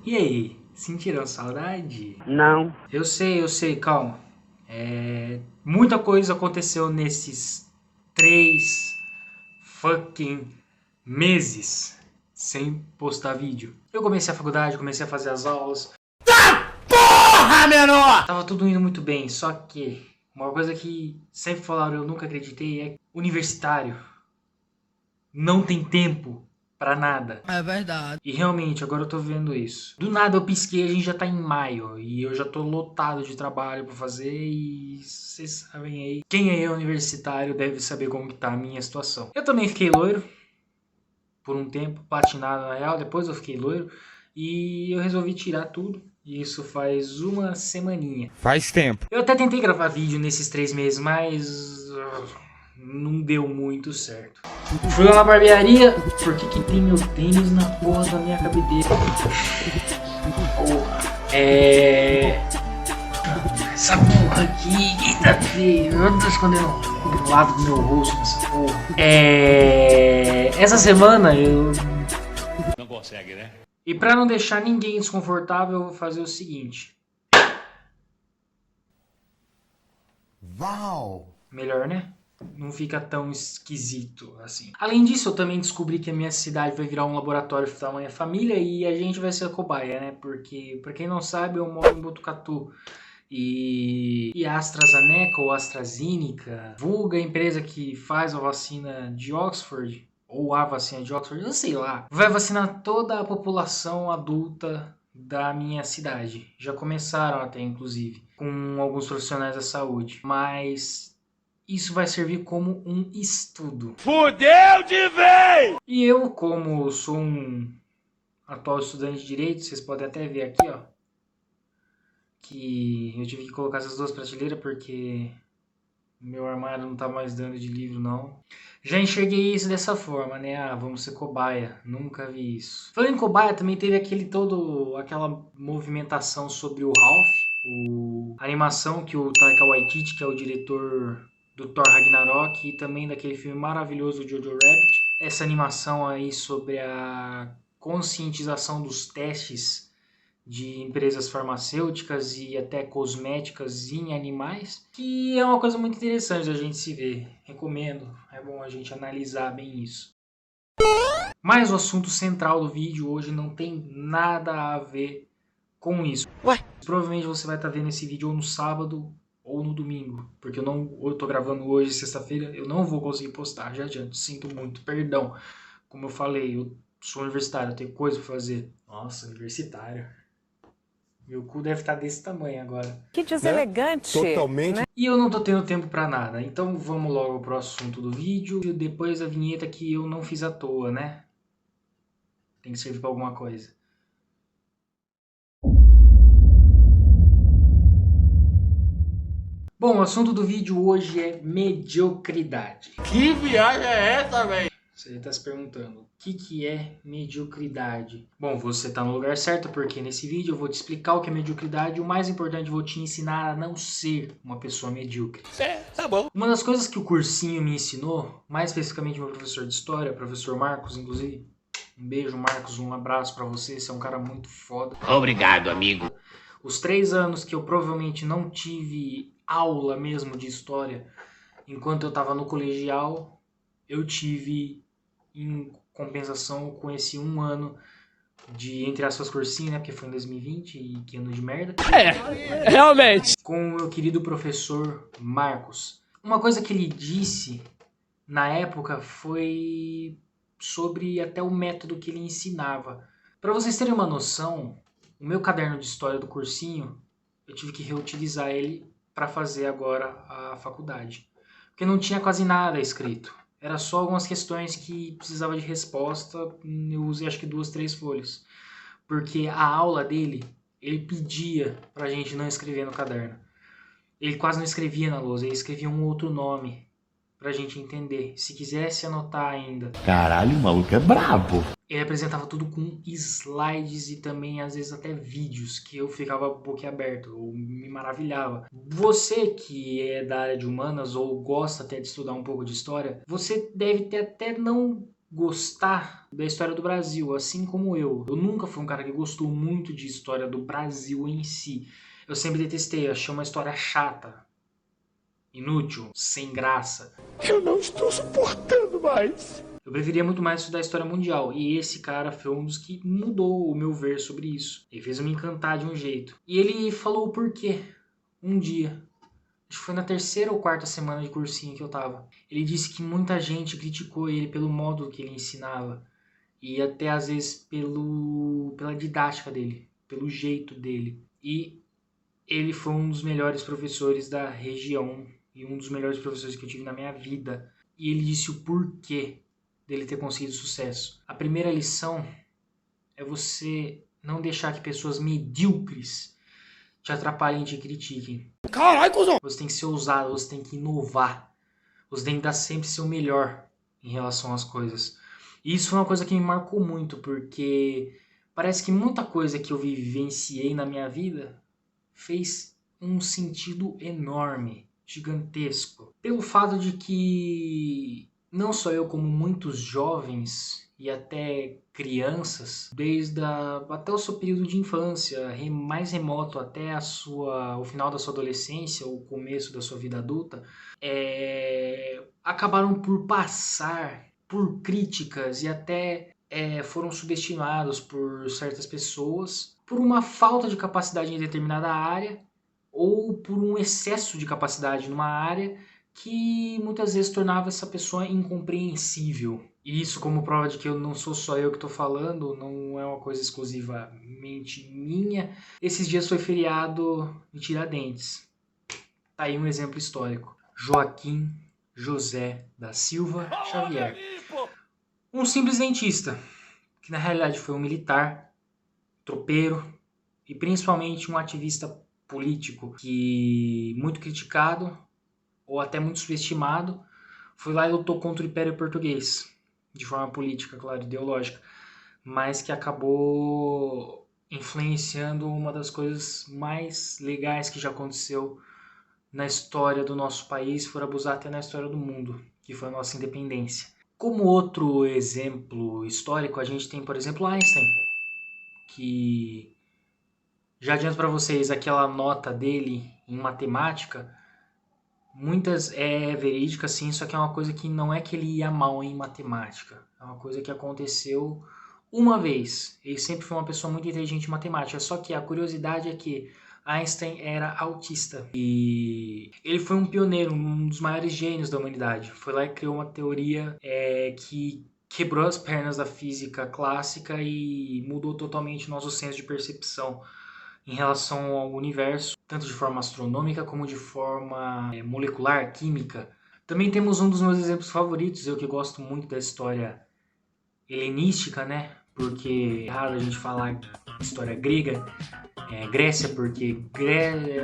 E aí, sentiram saudade? Não. Eu sei, calma. Muita coisa aconteceu nesses 3 fucking meses sem postar vídeo. Eu comecei a faculdade, comecei a fazer as aulas. Porra, menor! Tava tudo indo muito bem, só que uma coisa que sempre falaram, eu nunca acreditei, é que universitário não tem tempo pra nada. É verdade. E realmente, agora eu tô vendo isso. Do nada eu pisquei, a gente já tá em maio. E eu já tô lotado de trabalho pra fazer. E vocês sabem aí. Quem é universitário deve saber como que tá a minha situação. Eu também fiquei loiro. Por um tempo, platinado na real. Depois eu fiquei loiro. E eu resolvi tirar tudo. E isso faz uma semaninha. Faz tempo. Eu até tentei gravar vídeo nesses 3 meses, mas não deu muito certo. Fui lá na barbearia, porque que tem meu tênis na porra da minha cabeleira. Porra. Essa porra aqui, eita feio. Eu tô escondendo o lado do meu rosto nessa porra. Essa semana eu... Não consegue, né? E pra não deixar ninguém desconfortável, eu vou fazer o seguinte. Uau! Melhor, né? Não fica tão esquisito assim. Além disso, eu também descobri que a minha cidade vai virar um laboratório da minha família e a gente vai ser a cobaia, né? Porque, pra quem não sabe, eu moro em Botucatu. E a AstraZeneca ou AstraZeneca, vulga a empresa que faz a vacina de Oxford, ou a vacina de Oxford, eu sei lá, vai vacinar toda a população adulta da minha cidade. Já começaram até, inclusive, com alguns profissionais da saúde. Mas isso vai servir como um estudo. Fudeu de vez! E eu, como sou um atual estudante de Direito, vocês podem até ver aqui, ó, que eu tive que colocar essas duas prateleiras porque meu armário não tá mais dando de livro, não. Já enxerguei isso dessa forma, né? Ah, vamos ser cobaia. Nunca vi isso. Falando em cobaia, também teve aquela movimentação sobre o Ralph, a animação que o Taika Waititi, que é o diretor do Thor Ragnarok, e também daquele filme maravilhoso Jojo Rabbit. Essa animação aí sobre a conscientização dos testes de empresas farmacêuticas e até cosméticas em animais, que é uma coisa muito interessante da gente se ver. Recomendo, é bom a gente analisar bem isso. Mas o assunto central do vídeo hoje não tem nada a ver com isso. Ué? Provavelmente você vai estar vendo esse vídeo ou no sábado ou no domingo, porque eu tô gravando hoje, sexta-feira, eu não vou conseguir postar, já adianto, sinto muito, perdão. Como eu falei, eu sou universitário, eu tenho coisa pra fazer. Nossa, universitário. Meu cu deve estar desse tamanho agora. Que deselegante. Né? Totalmente. Né? E eu não tô tendo tempo pra nada. Então vamos logo pro assunto do vídeo. E depois a vinheta que eu não fiz à toa, né? Tem que servir pra alguma coisa. Bom, o assunto do vídeo hoje é mediocridade. Que viagem é essa, velho? Você está se perguntando, o que é mediocridade? Bom, você está no lugar certo, porque nesse vídeo eu vou te explicar o que é mediocridade e o mais importante, eu vou te ensinar a não ser uma pessoa medíocre. Tá bom. Uma das coisas que o cursinho me ensinou, mais especificamente meu professor de história, professor Marcos, inclusive, um beijo Marcos, um abraço pra você, você é um cara muito foda. Obrigado, amigo. Os 3 anos que eu provavelmente não tive aula mesmo de história, enquanto eu estava no colegial, eu tive em compensação com esse 1 ano de, entre aspas, cursinho, né? Porque foi em 2020 e que ano de merda. Realmente. Com o meu querido professor Marcos. Uma coisa que ele disse na época foi sobre até o método que ele ensinava. Para vocês terem uma noção, o meu caderno de história do cursinho, eu tive que reutilizar ele para fazer agora a faculdade. Porque não tinha quase nada escrito. Era só algumas questões que precisava de resposta. Eu usei acho que 2, 3 folhas. Porque a aula dele, ele pedia pra gente não escrever no caderno. Ele quase não escrevia na lousa, ele escrevia um outro nome pra gente entender. Se quisesse anotar ainda. Caralho, o maluco é brabo. Ele apresentava tudo com slides e também às vezes até vídeos que eu ficava boquiaberto, ou me maravilhava. Você que é da área de humanas ou gosta até de estudar um pouco de história, você deve ter até não gostar da história do Brasil, assim como eu. Eu nunca fui um cara que gostou muito de história do Brasil em si. Eu sempre detestei, achei uma história chata, inútil, sem graça. Eu não estou suportando mais. Eu preferia muito mais estudar história mundial. E esse cara foi um dos que mudou o meu ver sobre isso. Ele fez eu me encantar de um jeito. E ele falou o porquê. Um dia. Acho que foi na terceira ou quarta semana de cursinho que eu tava. Ele disse que muita gente criticou ele pelo modo que ele ensinava. E até às vezes pela didática dele. Pelo jeito dele. E ele foi um dos melhores professores da região. E um dos melhores professores que eu tive na minha vida. E ele disse o porquê dele ter conseguido sucesso. A primeira lição é você não deixar que pessoas medíocres te atrapalhem e te critiquem. Caralho, cuzão! Você tem que ser ousado, você tem que inovar. Você tem que dar sempre seu melhor em relação às coisas. E isso foi uma coisa que me marcou muito, porque parece que muita coisa que eu vivenciei na minha vida fez um sentido enorme, gigantesco. Pelo fato de que não só eu, como muitos jovens e até crianças, até o seu período de infância, mais remoto até o final da sua adolescência ou o começo da sua vida adulta, acabaram por passar por críticas e até foram subestimados por certas pessoas por uma falta de capacidade em determinada área ou por um excesso de capacidade numa área que muitas vezes tornava essa pessoa incompreensível. E isso como prova de que não sou só eu que estou falando, não é uma coisa exclusivamente minha. Esses dias foi feriado em Tiradentes. Tá aí um exemplo histórico. Joaquim José da Silva Xavier. Um simples dentista, que na realidade foi um militar, tropeiro e principalmente um ativista político que muito criticado ou até muito subestimado, foi lá e lutou contra o Império Português, de forma política, claro, ideológica, mas que acabou influenciando uma das coisas mais legais que já aconteceu na história do nosso país, for abusar até na história do mundo, que foi a nossa independência. Como outro exemplo histórico, a gente tem, por exemplo, Einstein, que já adianto para vocês, aquela nota dele em matemática, muitas é verídica sim, só que é uma coisa que não é que ele ia mal em matemática. É uma coisa que aconteceu uma vez. Ele sempre foi uma pessoa muito inteligente em matemática, só que a curiosidade é que Einstein era autista. E ele foi um pioneiro, um dos maiores gênios da humanidade. Foi lá e criou uma teoria que quebrou as pernas da física clássica e mudou totalmente o nosso senso de percepção em relação ao universo, tanto de forma astronômica como de forma molecular, química. Também temos um dos meus exemplos favoritos, eu que gosto muito da história helenística, né? Porque é raro a gente falar história grega, Grécia, porque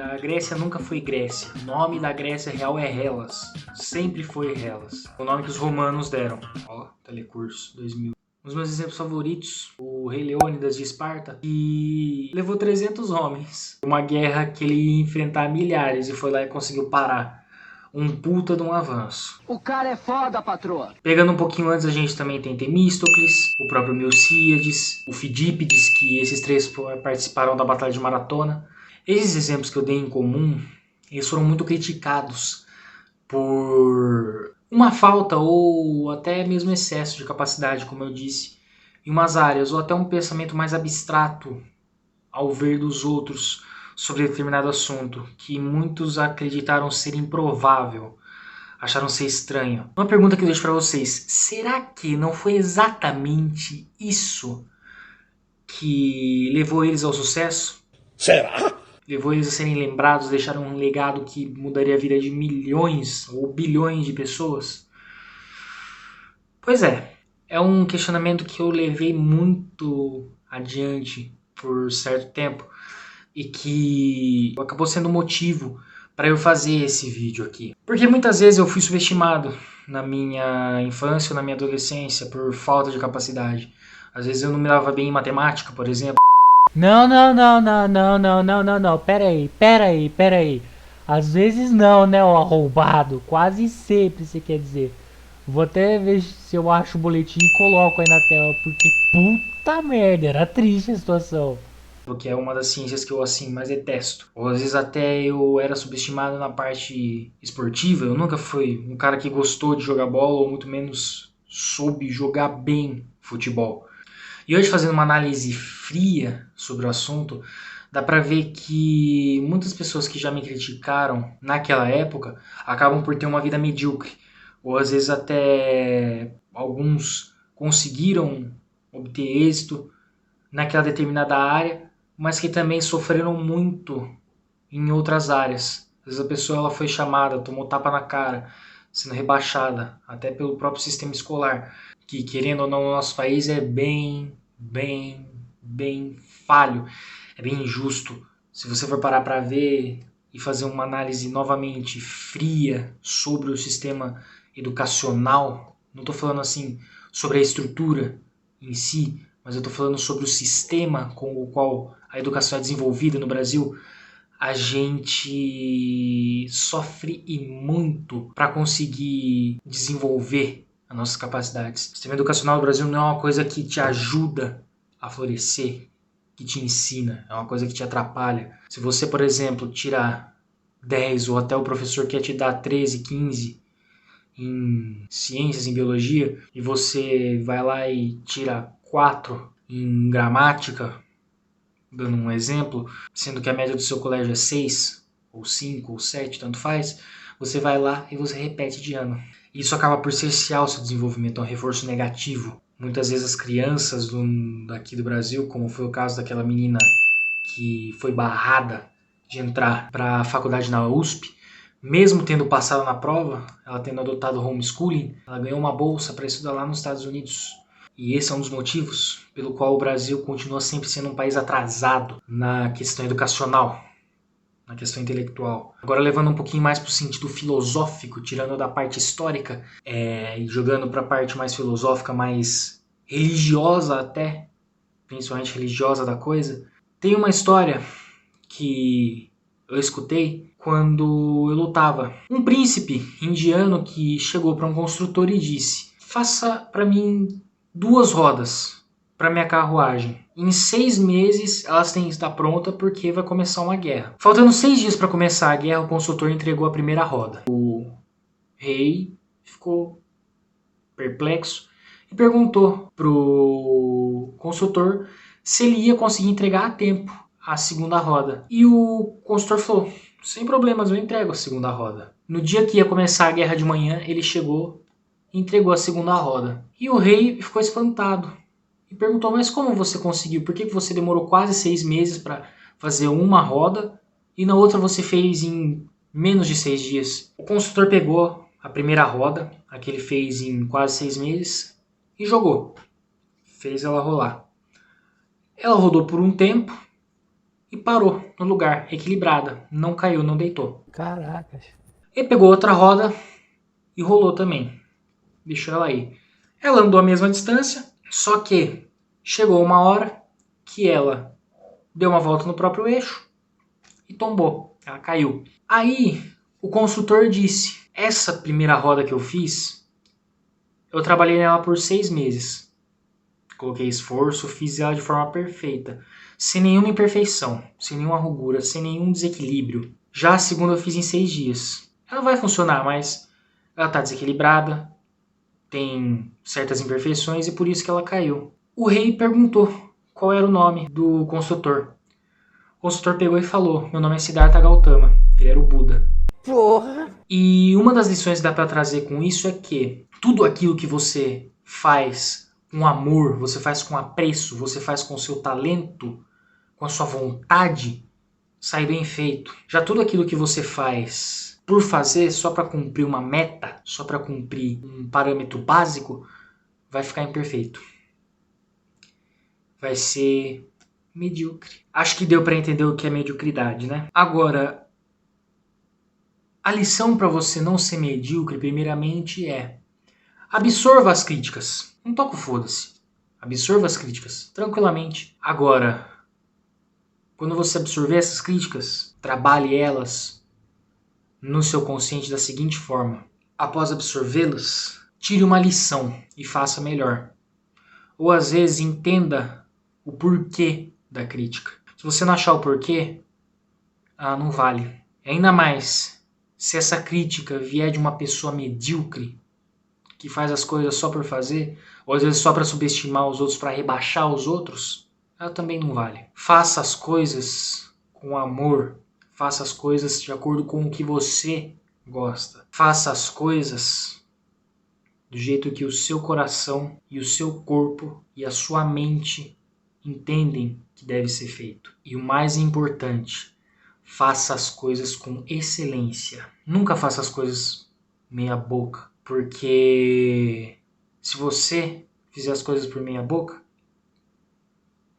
a Grécia nunca foi Grécia. O nome da Grécia real é Hellas, sempre foi Hellas. O nome que os romanos deram. Ó, Telecurso 2000. Um dos meus exemplos favoritos, o Rei Leônidas de Esparta, que levou 300 homens. Uma guerra que ele ia enfrentar milhares e foi lá e conseguiu parar. Um puta de um avanço. O cara é foda, patroa. Pegando um pouquinho antes, a gente também tem Temístocles, o próprio Milcíades, o Fidípides, que esses três participaram da Batalha de Maratona. Esses exemplos que eu dei em comum, eles foram muito criticados por uma falta ou até mesmo excesso de capacidade, como eu disse, em umas áreas, ou até um pensamento mais abstrato ao ver dos outros sobre determinado assunto, que muitos acreditaram ser improvável, acharam ser estranho. Uma pergunta que eu deixo para vocês, será que não foi exatamente isso que levou eles ao sucesso? Será? Levou eles a serem lembrados, deixaram um legado que mudaria a vida de milhões ou bilhões de pessoas? Pois é um questionamento que eu levei muito adiante por certo tempo e que acabou sendo motivo para eu fazer esse vídeo aqui. Porque muitas vezes eu fui subestimado na minha infância ou na minha adolescência por falta de capacidade. Às vezes eu não me dava bem em matemática, por exemplo. Não, pera aí. Às vezes não, né, o arrombado? Quase sempre, você quer dizer. Vou até ver se eu acho o boletim e coloco aí na tela, porque puta merda, era triste a situação. Que é uma das ciências que eu assim mais detesto. Ou às vezes até eu era subestimado na parte esportiva. Eu nunca fui um cara que gostou de jogar bola ou muito menos soube jogar bem futebol. E hoje, fazendo uma análise fria sobre o assunto, dá pra ver que muitas pessoas que já me criticaram naquela época acabam por ter uma vida medíocre. Ou às vezes até alguns conseguiram obter êxito naquela determinada área, mas que também sofreram muito em outras áreas. Às vezes a pessoa ela foi chamada, tomou tapa na cara, sendo rebaixada, até pelo próprio sistema escolar, que querendo ou não no nosso país é bem falho, é bem injusto. Se você for parar para ver e fazer uma análise novamente fria sobre o sistema educacional, não estou falando assim sobre a estrutura em si, mas eu estou falando sobre o sistema com o qual a educação é desenvolvida no Brasil, a gente sofre e muito para conseguir desenvolver as nossas capacidades. O sistema educacional do Brasil não é uma coisa que te ajuda a florescer, que te ensina, é uma coisa que te atrapalha. Se você, por exemplo, tirar 10 ou até o professor quer te dar 13, 15 em ciências, em biologia, e você vai lá e tira 4 em gramática, dando um exemplo, sendo que a média do seu colégio é 6, ou 5, ou 7, tanto faz, você vai lá e você repete de ano. Isso acaba por cercear o seu desenvolvimento, é um reforço negativo. Muitas vezes as crianças daqui do Brasil, como foi o caso daquela menina que foi barrada de entrar para a faculdade na USP, mesmo tendo passado na prova, ela tendo adotado homeschooling, ela ganhou uma bolsa para estudar lá nos Estados Unidos. E esse é um dos motivos pelo qual o Brasil continua sempre sendo um país atrasado na questão educacional, na questão intelectual. Agora levando um pouquinho mais para o sentido filosófico, tirando da parte histórica e jogando para a parte mais filosófica, mais religiosa até, principalmente religiosa da coisa, tem uma história que eu escutei quando eu lutava. Um príncipe indiano que chegou para um construtor e disse: faça para mim 2 rodas para minha carruagem. Em 6 meses elas têm que estar prontas porque vai começar uma guerra. Faltando 6 dias para começar a guerra, o construtor entregou a primeira roda. O rei ficou perplexo e perguntou pro construtor se ele ia conseguir entregar a tempo a segunda roda. E o construtor falou: sem problemas, eu entrego a segunda roda. No dia que ia começar a guerra de manhã, ele chegou e entregou a segunda roda. E o rei ficou espantado e perguntou: mas como você conseguiu? Por que você demorou quase 6 meses para fazer uma roda e na outra você fez em menos de 6 dias? O construtor pegou a primeira roda, a que ele fez em quase 6 meses, e jogou. Fez ela rolar. Ela rodou por um tempo e parou no lugar, equilibrada. Não caiu, não deitou. Caracas. Ele pegou outra roda e rolou também. Deixou ela aí. Ela andou a mesma distância, só que chegou uma hora que ela deu uma volta no próprio eixo e tombou. Ela caiu. Aí o construtor disse: essa primeira roda que eu fiz, eu trabalhei nela por 6 meses. Coloquei esforço, fiz ela de forma perfeita, sem nenhuma imperfeição, sem nenhuma rugura, sem nenhum desequilíbrio. Já a segunda eu fiz em 6 dias. Ela vai funcionar, mas ela está desequilibrada, tem certas imperfeições e por isso que ela caiu. O rei perguntou qual era o nome do construtor. O construtor pegou e falou: meu nome é Siddhartha Gautama. Ele era o Buda. Porra! E uma das lições que dá para trazer com isso é que tudo aquilo que você faz com amor, você faz com apreço, você faz com o seu talento, com a sua vontade, sai bem feito. Já tudo aquilo que você faz por fazer, só para cumprir uma meta, só para cumprir um parâmetro básico, vai ficar imperfeito. Vai ser medíocre. Acho que deu para entender o que é mediocridade, né? Agora, a lição para você não ser medíocre, primeiramente, é: absorva as críticas. Não toca o foda-se. Absorva as críticas, tranquilamente. Agora, quando você absorver essas críticas, trabalhe elas no seu consciente da seguinte forma: após absorvê-las, tire uma lição e faça melhor. Ou às vezes entenda o porquê da crítica. Se você não achar o porquê, não vale. Ainda mais se essa crítica vier de uma pessoa medíocre, que faz as coisas só por fazer, ou às vezes só para subestimar os outros, para rebaixar os outros, ela também não vale. Faça as coisas com amor, faça as coisas de acordo com o que você gosta. Faça as coisas do jeito que o seu coração e o seu corpo e a sua mente entendem que deve ser feito. E o mais importante, faça as coisas com excelência. Nunca faça as coisas meia boca, porque se você fizer as coisas por meia boca,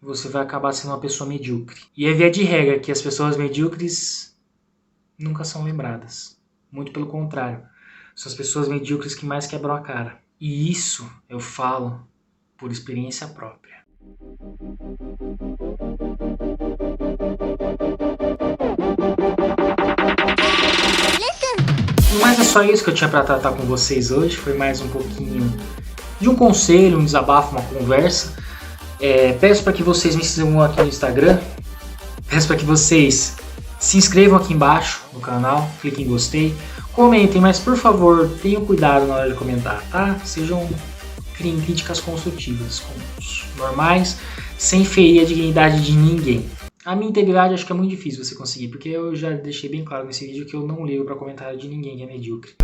você vai acabar sendo uma pessoa medíocre. E é via de regra que as pessoas medíocres nunca são lembradas. Muito pelo contrário. São as pessoas medíocres que mais quebram a cara. E isso eu falo por experiência própria. Mas é só isso que eu tinha para tratar com vocês hoje. Foi mais um pouquinho de um conselho, um desabafo, uma conversa. Peço para que vocês me sigam aqui no Instagram. Peço para que vocês se inscrevam aqui embaixo no canal, cliquem em gostei, comentem, mas por favor, tenham cuidado na hora de comentar, tá? Criem críticas construtivas, normais, sem ferir a dignidade de ninguém. A minha integridade acho que é muito difícil você conseguir, porque eu já deixei bem claro nesse vídeo que eu não ligo para comentário de ninguém que é medíocre.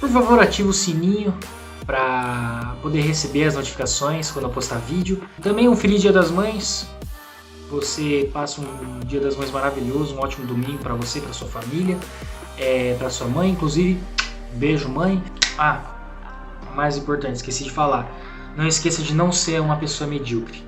Por favor, ative o sininho para poder receber as notificações quando eu postar vídeo. Também um feliz Dia das Mães. Você passa um Dia das Mães maravilhoso, um ótimo domingo para você, para sua família, para sua mãe, inclusive. Beijo, mãe. Mais importante, esqueci de falar. Não esqueça de não ser uma pessoa medíocre.